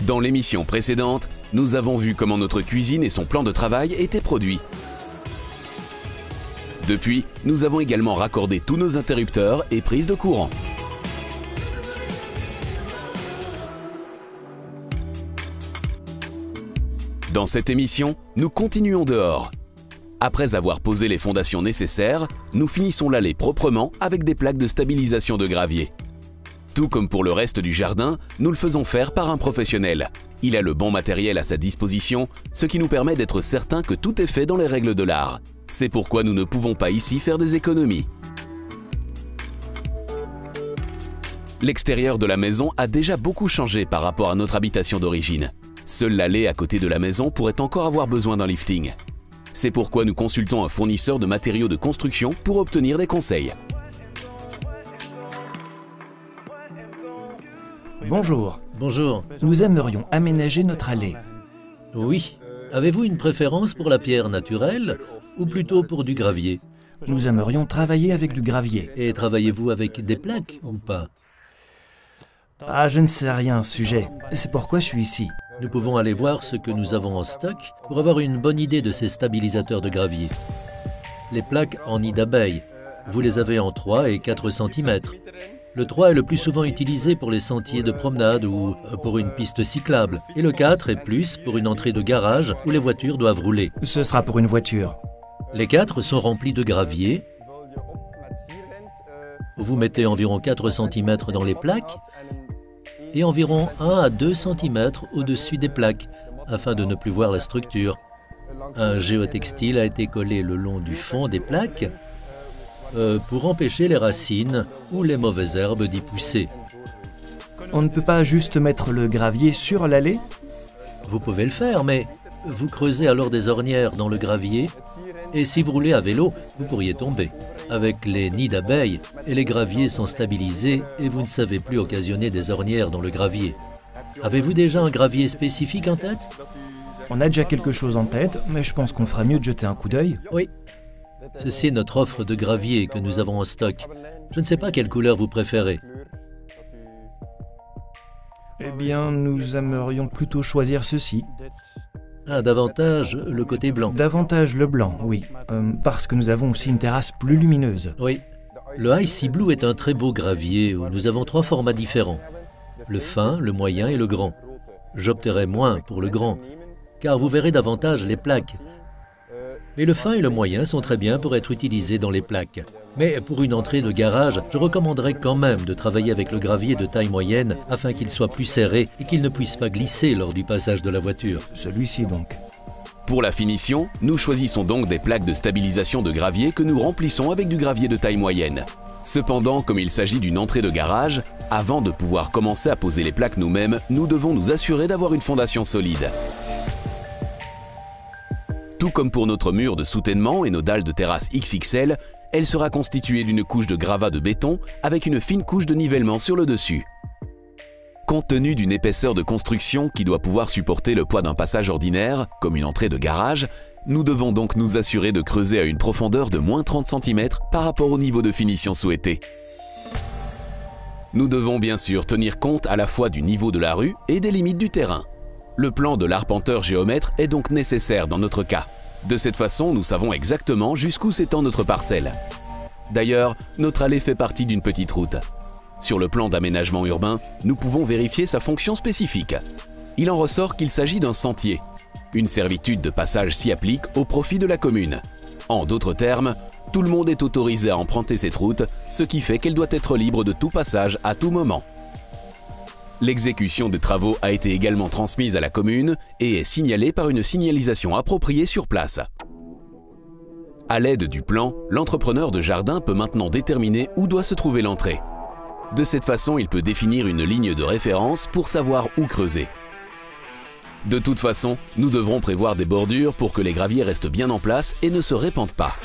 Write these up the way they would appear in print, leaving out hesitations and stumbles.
Dans l'émission précédente, nous avons vu comment notre cuisine et son plan de travail étaient produits. Depuis, nous avons également raccordé tous nos interrupteurs et prises de courant. Dans cette émission, nous continuons dehors. Après avoir posé les fondations nécessaires, nous finissons l'allée proprement avec des plaques de stabilisation de gravier. Tout comme pour le reste du jardin, nous le faisons faire par un professionnel. Il a le bon matériel à sa disposition, ce qui nous permet d'être certains que tout est fait dans les règles de l'art. C'est pourquoi nous ne pouvons pas ici faire des économies. L'extérieur de la maison a déjà beaucoup changé par rapport à notre habitation d'origine. Seule l'allée à côté de la maison pourrait encore avoir besoin d'un lifting. C'est pourquoi nous consultons un fournisseur de matériaux de construction pour obtenir des conseils. Bonjour. Bonjour. Nous aimerions aménager notre allée. Oui. Avez-vous une préférence pour la pierre naturelle ou plutôt pour du gravier? Nous aimerions travailler avec du gravier. Et travaillez-vous avec des plaques ou pas? Ah, je ne sais rien à ce sujet. C'est pourquoi je suis ici. Nous pouvons aller voir ce que nous avons en stock pour avoir une bonne idée de ces stabilisateurs de gravier. Les plaques en nid d'abeille, vous les avez en 3 et 4 cm. Le 3 est le plus souvent utilisé pour les sentiers de promenade ou pour une piste cyclable. Et le 4 est plus pour une entrée de garage où les voitures doivent rouler. Ce sera pour une voiture. Les 4 sont remplis de gravier. Vous mettez environ 4 cm dans les plaques et environ 1 à 2 cm au-dessus des plaques, afin de ne plus voir la structure. Un géotextile a été collé le long du fond des plaques pour empêcher les racines ou les mauvaises herbes d'y pousser. On ne peut pas juste mettre le gravier sur l'allée? Vous pouvez le faire, mais vous creusez alors des ornières dans le gravier, et si vous roulez à vélo, vous pourriez tomber. Avec les nids d'abeilles, et les graviers sont stabilisés et vous ne savez plus occasionner des ornières dans le gravier. Avez-vous déjà un gravier spécifique en tête? On a déjà quelque chose en tête, mais je pense qu'on ferait mieux de jeter un coup d'œil. Oui. Ceci est notre offre de gravier que nous avons en stock. Je ne sais pas quelle couleur vous préférez. Eh bien, nous aimerions plutôt choisir ceci. Ah, davantage le côté blanc. Davantage le blanc, oui. Parce que nous avons aussi une terrasse plus lumineuse. Oui. Le Icy Blue est un très beau gravier où nous avons 3 formats différents. Le fin, le moyen et le grand. J'opterai moins pour le grand, car vous verrez davantage les plaques. Mais le fin et le moyen sont très bien pour être utilisés dans les plaques. Mais pour une entrée de garage, je recommanderais quand même de travailler avec le gravier de taille moyenne afin qu'il soit plus serré et qu'il ne puisse pas glisser lors du passage de la voiture. Celui-ci donc. Pour la finition, nous choisissons donc des plaques de stabilisation de gravier que nous remplissons avec du gravier de taille moyenne. Cependant, comme il s'agit d'une entrée de garage, avant de pouvoir commencer à poser les plaques nous-mêmes, nous devons nous assurer d'avoir une fondation solide. Tout comme pour notre mur de soutènement et nos dalles de terrasse XXL, elle sera constituée d'une couche de gravat de béton avec une fine couche de nivellement sur le dessus. Compte tenu d'une épaisseur de construction qui doit pouvoir supporter le poids d'un passage ordinaire, comme une entrée de garage, nous devons donc nous assurer de creuser à une profondeur de moins 30 cm par rapport au niveau de finition souhaité. Nous devons bien sûr tenir compte à la fois du niveau de la rue et des limites du terrain. Le plan de l'arpenteur géomètre est donc nécessaire dans notre cas. De cette façon, nous savons exactement jusqu'où s'étend notre parcelle. D'ailleurs, notre allée fait partie d'une petite route. Sur le plan d'aménagement urbain, nous pouvons vérifier sa fonction spécifique. Il en ressort qu'il s'agit d'un sentier. Une servitude de passage s'y applique au profit de la commune. En d'autres termes, tout le monde est autorisé à emprunter cette route, ce qui fait qu'elle doit être libre de tout passage à tout moment. L'exécution des travaux a été également transmise à la commune et est signalée par une signalisation appropriée sur place. À l'aide du plan, l'entrepreneur de jardin peut maintenant déterminer où doit se trouver l'entrée. De cette façon, il peut définir une ligne de référence pour savoir où creuser. De toute façon, nous devrons prévoir des bordures pour que les graviers restent bien en place et ne se répandent pas.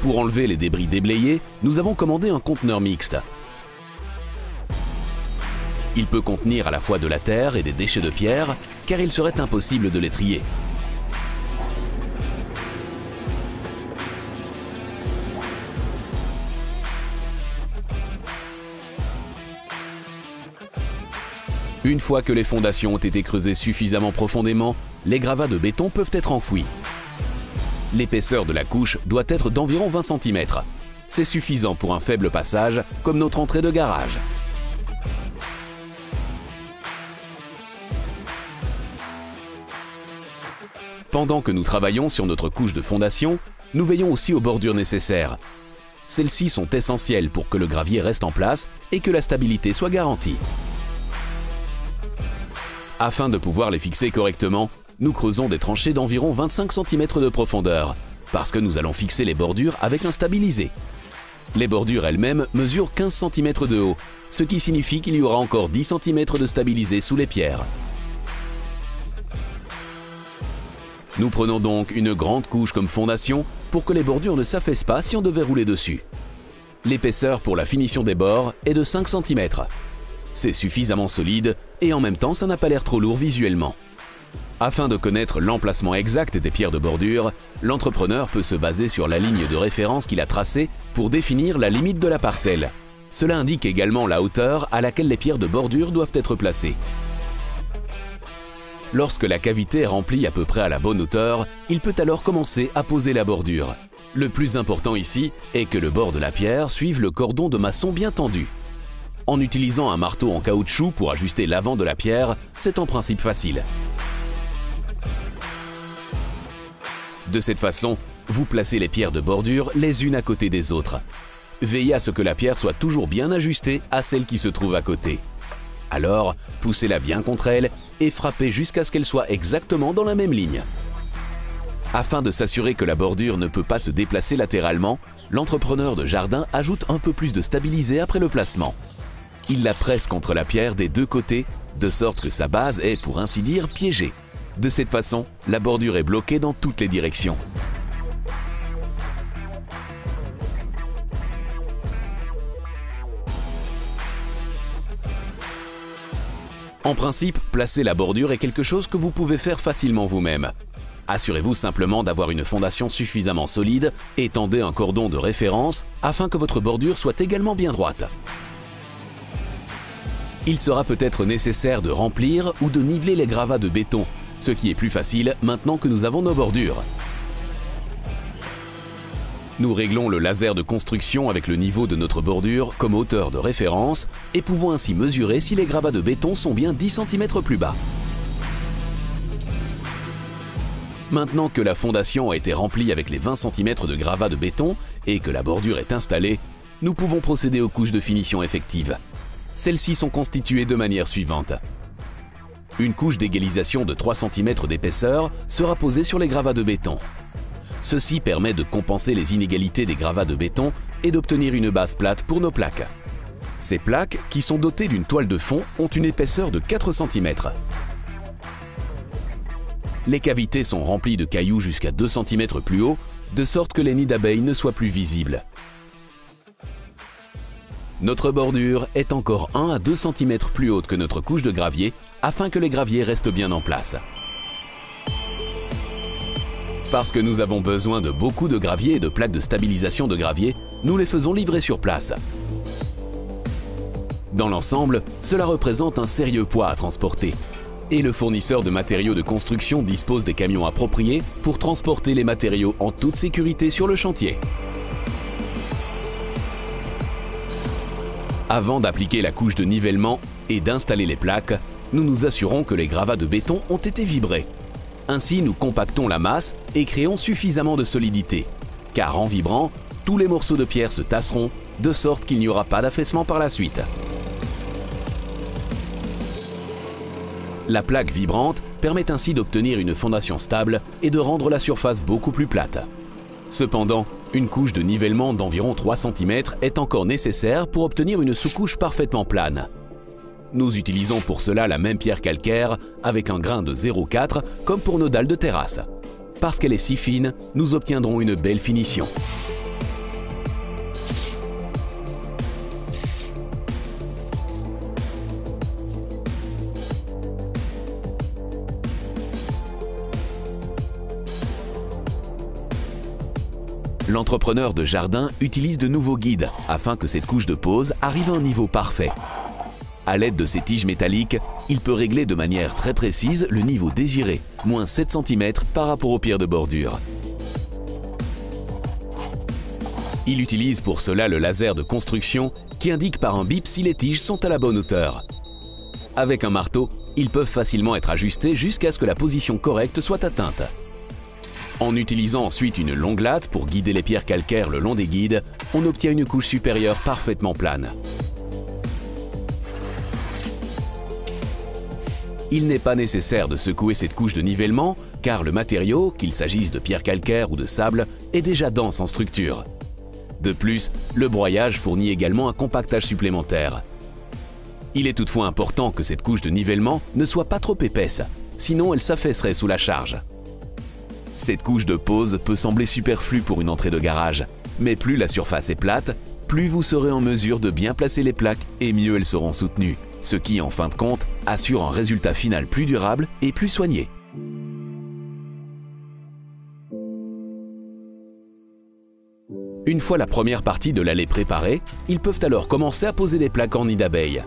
Pour enlever les débris déblayés, nous avons commandé un conteneur mixte. Il peut contenir à la fois de la terre et des déchets de pierre, car il serait impossible de les trier. Une fois que les fondations ont été creusées suffisamment profondément, les gravats de béton peuvent être enfouis. L'épaisseur de la couche doit être d'environ 20 cm. C'est suffisant pour un faible passage, comme notre entrée de garage. Pendant que nous travaillons sur notre couche de fondation, nous veillons aussi aux bordures nécessaires. Celles-ci sont essentielles pour que le gravier reste en place et que la stabilité soit garantie. Afin de pouvoir les fixer correctement, nous creusons des tranchées d'environ 25 cm de profondeur, parce que nous allons fixer les bordures avec un stabilisé. Les bordures elles-mêmes mesurent 15 cm de haut, ce qui signifie qu'il y aura encore 10 cm de stabilisé sous les pierres. Nous prenons donc une grande couche comme fondation pour que les bordures ne s'affaissent pas si on devait rouler dessus. L'épaisseur pour la finition des bords est de 5 cm. C'est suffisamment solide et en même temps ça n'a pas l'air trop lourd visuellement. Afin de connaître l'emplacement exact des pierres de bordure, l'entrepreneur peut se baser sur la ligne de référence qu'il a tracée pour définir la limite de la parcelle. Cela indique également la hauteur à laquelle les pierres de bordure doivent être placées. Lorsque la cavité est remplie à peu près à la bonne hauteur, il peut alors commencer à poser la bordure. Le plus important ici est que le bord de la pierre suive le cordon de maçon bien tendu. En utilisant un marteau en caoutchouc pour ajuster l'avant de la pierre, c'est en principe facile. De cette façon, vous placez les pierres de bordure les unes à côté des autres. Veillez à ce que la pierre soit toujours bien ajustée à celle qui se trouve à côté. Alors, poussez-la bien contre elle et frappez jusqu'à ce qu'elle soit exactement dans la même ligne. Afin de s'assurer que la bordure ne peut pas se déplacer latéralement, l'entrepreneur de jardin ajoute un peu plus de stabilisé après le placement. Il la presse contre la pierre des deux côtés, de sorte que sa base est, pour ainsi dire, piégée. De cette façon, la bordure est bloquée dans toutes les directions. En principe, placer la bordure est quelque chose que vous pouvez faire facilement vous-même. Assurez-vous simplement d'avoir une fondation suffisamment solide et tendez un cordon de référence afin que votre bordure soit également bien droite. Il sera peut-être nécessaire de remplir ou de niveler les gravats de béton, ce qui est plus facile maintenant que nous avons nos bordures. Nous réglons le laser de construction avec le niveau de notre bordure comme hauteur de référence et pouvons ainsi mesurer si les gravats de béton sont bien 10 cm plus bas. Maintenant que la fondation a été remplie avec les 20 cm de gravats de béton et que la bordure est installée, nous pouvons procéder aux couches de finition effectives. Celles-ci sont constituées de manière suivante. Une couche d'égalisation de 3 cm d'épaisseur sera posée sur les gravats de béton. Ceci permet de compenser les inégalités des gravats de béton et d'obtenir une base plate pour nos plaques. Ces plaques, qui sont dotées d'une toile de fond, ont une épaisseur de 4 cm. Les cavités sont remplies de cailloux jusqu'à 2 cm plus haut, de sorte que les nids d'abeilles ne soient plus visibles. Notre bordure est encore 1 à 2 cm plus haute que notre couche de gravier afin que les graviers restent bien en place. Parce que nous avons besoin de beaucoup de gravier et de plaques de stabilisation de gravier, nous les faisons livrer sur place. Dans l'ensemble, cela représente un sérieux poids à transporter. Et le fournisseur de matériaux de construction dispose des camions appropriés pour transporter les matériaux en toute sécurité sur le chantier. Avant d'appliquer la couche de nivellement et d'installer les plaques, nous nous assurons que les gravats de béton ont été vibrés. Ainsi, nous compactons la masse et créons suffisamment de solidité. Car en vibrant, tous les morceaux de pierre se tasseront, de sorte qu'il n'y aura pas d'affaissement par la suite. La plaque vibrante permet ainsi d'obtenir une fondation stable et de rendre la surface beaucoup plus plate. Cependant, une couche de nivellement d'environ 3 cm est encore nécessaire pour obtenir une sous-couche parfaitement plane. Nous utilisons pour cela la même pierre calcaire avec un grain de 0,4 comme pour nos dalles de terrasse. Parce qu'elle est si fine, nous obtiendrons une belle finition. L'entrepreneur de jardin utilise de nouveaux guides afin que cette couche de pose arrive à un niveau parfait. À l'aide de ces tiges métalliques, il peut régler de manière très précise le niveau désiré, moins 7 cm par rapport aux pierres de bordure. Il utilise pour cela le laser de construction qui indique par un bip si les tiges sont à la bonne hauteur. Avec un marteau, ils peuvent facilement être ajustés jusqu'à ce que la position correcte soit atteinte. En utilisant ensuite une longue latte pour guider les pierres calcaires le long des guides, on obtient une couche supérieure parfaitement plane. Il n'est pas nécessaire de secouer cette couche de nivellement car le matériau, qu'il s'agisse de pierre calcaire ou de sable, est déjà dense en structure. De plus, le broyage fournit également un compactage supplémentaire. Il est toutefois important que cette couche de nivellement ne soit pas trop épaisse, sinon elle s'affaisserait sous la charge. Cette couche de pose peut sembler superflue pour une entrée de garage, mais plus la surface est plate, plus vous serez en mesure de bien placer les plaques et mieux elles seront soutenues, ce qui, en fin de compte, assure un résultat final plus durable et plus soigné. Une fois la première partie de l'allée préparée, ils peuvent alors commencer à poser des plaques en nid d'abeille.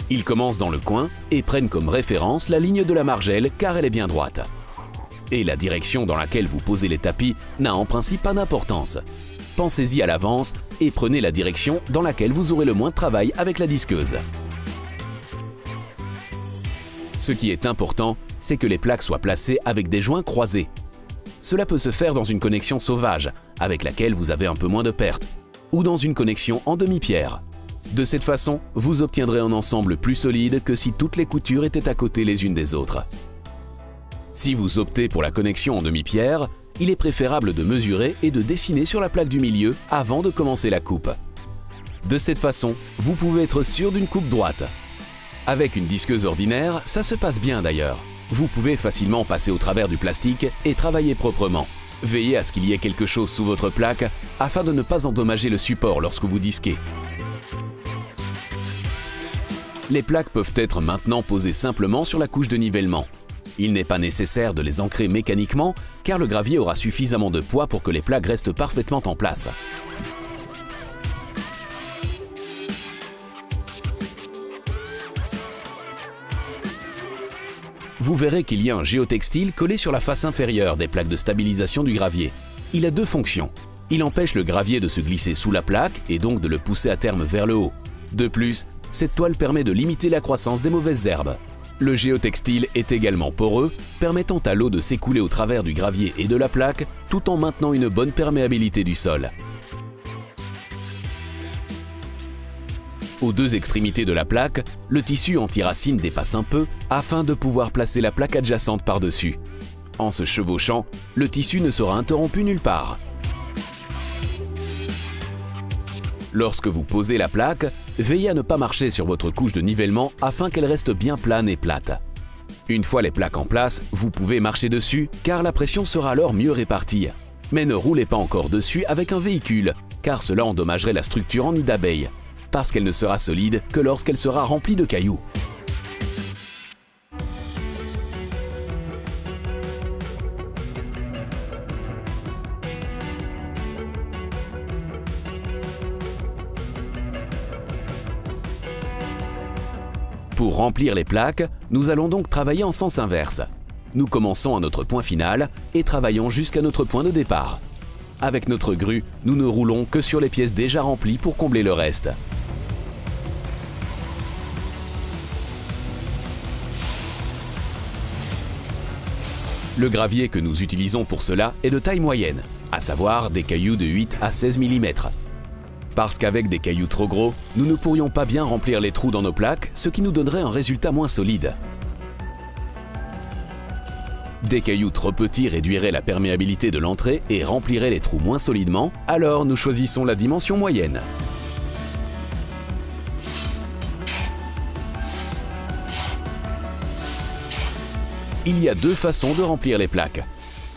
Ils commencent dans le coin et prennent comme référence la ligne de la margelle car elle est bien droite. Et la direction dans laquelle vous posez les tapis n'a en principe pas d'importance. Pensez-y à l'avance et prenez la direction dans laquelle vous aurez le moins de travail avec la disqueuse. Ce qui est important, c'est que les plaques soient placées avec des joints croisés. Cela peut se faire dans une connexion sauvage, avec laquelle vous avez un peu moins de pertes, ou dans une connexion en demi-pierre. De cette façon, vous obtiendrez un ensemble plus solide que si toutes les coutures étaient à côté les unes des autres. Si vous optez pour la connexion en demi-pierre, il est préférable de mesurer et de dessiner sur la plaque du milieu avant de commencer la coupe. De cette façon, vous pouvez être sûr d'une coupe droite. Avec une disqueuse ordinaire, ça se passe bien d'ailleurs. Vous pouvez facilement passer au travers du plastique et travailler proprement. Veillez à ce qu'il y ait quelque chose sous votre plaque afin de ne pas endommager le support lorsque vous disquez. Les plaques peuvent être maintenant posées simplement sur la couche de nivellement. Il n'est pas nécessaire de les ancrer mécaniquement car le gravier aura suffisamment de poids pour que les plaques restent parfaitement en place. Vous verrez qu'il y a un géotextile collé sur la face inférieure des plaques de stabilisation du gravier. Il a deux fonctions. Il empêche le gravier de se glisser sous la plaque et donc de le pousser à terme vers le haut. De plus, cette toile permet de limiter la croissance des mauvaises herbes. Le géotextile est également poreux, permettant à l'eau de s'écouler au travers du gravier et de la plaque, tout en maintenant une bonne perméabilité du sol. Aux deux extrémités de la plaque, le tissu anti-racine dépasse un peu afin de pouvoir placer la plaque adjacente par-dessus. En se chevauchant, le tissu ne sera interrompu nulle part. Lorsque vous posez la plaque, veillez à ne pas marcher sur votre couche de nivellement afin qu'elle reste bien plane et plate. Une fois les plaques en place, vous pouvez marcher dessus car la pression sera alors mieux répartie. Mais ne roulez pas encore dessus avec un véhicule car cela endommagerait la structure en nid d'abeille, parce qu'elle ne sera solide que lorsqu'elle sera remplie de cailloux. Pour remplir les plaques, nous allons donc travailler en sens inverse. Nous commençons à notre point final et travaillons jusqu'à notre point de départ. Avec notre grue, nous ne roulons que sur les pièces déjà remplies pour combler le reste. Le gravier que nous utilisons pour cela est de taille moyenne, à savoir des cailloux de 8 à 16 mm. Parce qu'avec des cailloux trop gros, nous ne pourrions pas bien remplir les trous dans nos plaques, ce qui nous donnerait un résultat moins solide. Des cailloux trop petits réduiraient la perméabilité de l'entrée et rempliraient les trous moins solidement, alors nous choisissons la dimension moyenne. Il y a deux façons de remplir les plaques.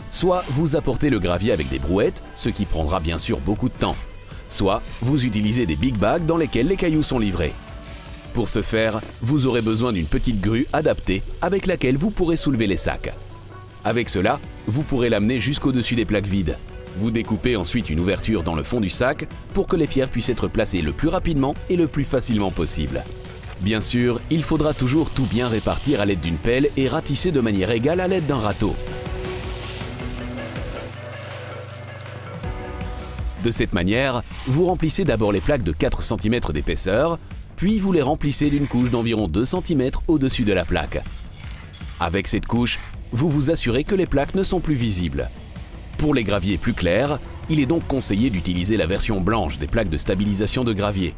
Soit vous apportez le gravier avec des brouettes, ce qui prendra bien sûr beaucoup de temps. Soit vous utilisez des big bags dans lesquels les cailloux sont livrés. Pour ce faire, vous aurez besoin d'une petite grue adaptée avec laquelle vous pourrez soulever les sacs. Avec cela, vous pourrez l'amener jusqu'au-dessus des plaques vides. Vous découpez ensuite une ouverture dans le fond du sac pour que les pierres puissent être placées le plus rapidement et le plus facilement possible. Bien sûr, il faudra toujours tout bien répartir à l'aide d'une pelle et ratisser de manière égale à l'aide d'un râteau. De cette manière, vous remplissez d'abord les plaques de 4 cm d'épaisseur, puis vous les remplissez d'une couche d'environ 2 cm au-dessus de la plaque. Avec cette couche, vous vous assurez que les plaques ne sont plus visibles. Pour les graviers plus clairs, il est donc conseillé d'utiliser la version blanche des plaques de stabilisation de gravier.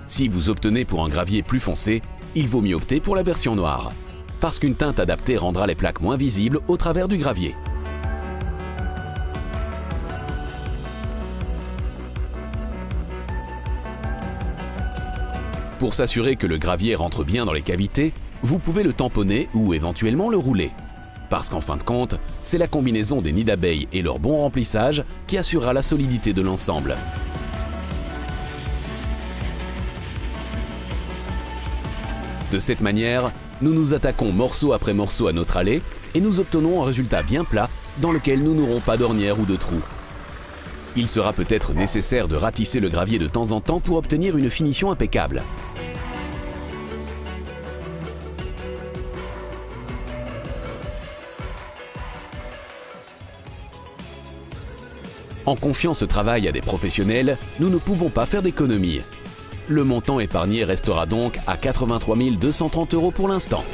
Si vous obtenez pour un gravier plus foncé, il vaut mieux opter pour la version noire, parce qu'une teinte adaptée rendra les plaques moins visibles au travers du gravier. Pour s'assurer que le gravier rentre bien dans les cavités, vous pouvez le tamponner ou éventuellement le rouler. Parce qu'en fin de compte, c'est la combinaison des nids d'abeilles et leur bon remplissage qui assurera la solidité de l'ensemble. De cette manière, nous nous attaquons morceau après morceau à notre allée et nous obtenons un résultat bien plat dans lequel nous n'aurons pas d'ornières ou de trous. Il sera peut-être nécessaire de ratisser le gravier de temps en temps pour obtenir une finition impeccable. En confiant ce travail à des professionnels, nous ne pouvons pas faire d'économies. Le montant épargné restera donc à 83 230 € pour l'instant.